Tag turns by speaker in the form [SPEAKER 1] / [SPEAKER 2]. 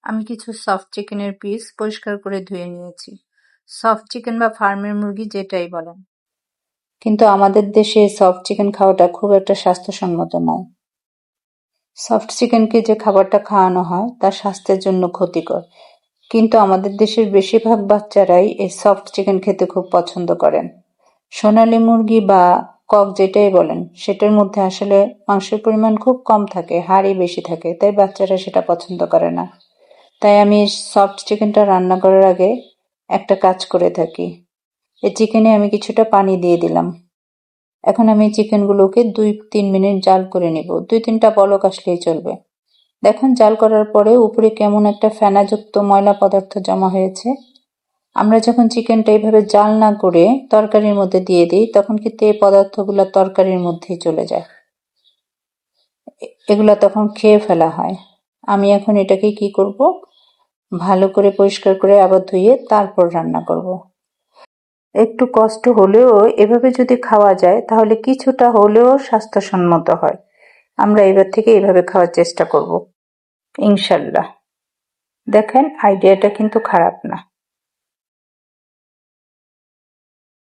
[SPEAKER 1] আমি কিছু সফট চিকেনের পিস পরিষ্কার করে ধুয়ে নিয়েছি। সফট চিকেন বা ফার্মের মুরগি যেটাই বলেন, কিন্তু আমাদের দেশে সফট চিকেন খাওয়াটা খুব একটা স্বাস্থ্যসম্মত নয়। সফট চিকেনকে যে খাবারটা খাওয়ানো হয় তা স্বাস্থ্যের জন্য ক্ষতিকর, কিন্তু আমাদের দেশের বেশিরভাগ বাচ্চারাই এই সফট চিকেন খেতে খুব পছন্দ করেন। সোনালী মুরগি বা কক যেটাই বলেন, সেটার মধ্যে আসলে মাংসের পরিমাণ খুব কম থাকে, হাড়ই বেশি থাকে, তাই বাচ্চারা সেটা পছন্দ করে না। তাই আমি সফট চিকেনটা রান্না করার আগে একটা কাজ করে থাকি। এই চিকেনে আমি কিছুটা পানি দিয়ে দিলাম। এখন আমি চিকেনগুলোকে 2-3 মিনিট জাল করে নিব। 2-3টা বলক আসলেই চলবে। দেখুন জাল করার পরে উপরে কেমন একটা ফেনাযুক্ত ময়লা পদার্থ জমা হয়েছে। আমরা যখন চিকেনটা এইভাবে জাল না করে তরকারির মধ্যে দিয়ে দিই, তখন কিন্তু এই পদার্থগুলো তরকারির মধ্যেই চলে যায়। এগুলা তখন খেয়ে ফেলা হয়। আমি এখন এটাকে কি করব, ভালো করে পরিষ্কার করে আবার ধুয়ে তারপর রান্না করব। একটু কষ্ট হলেও এভাবে যদি খাওয়া যায় তাহলে কিছুটা হলেও স্বাস্থ্যসম্মত হয়। আমরা এবার থেকে এভাবে খাওয়ার চেষ্টা করব, ইনশাল্লাহ। দেখেন আইডিয়াটা কিন্তু খারাপ না।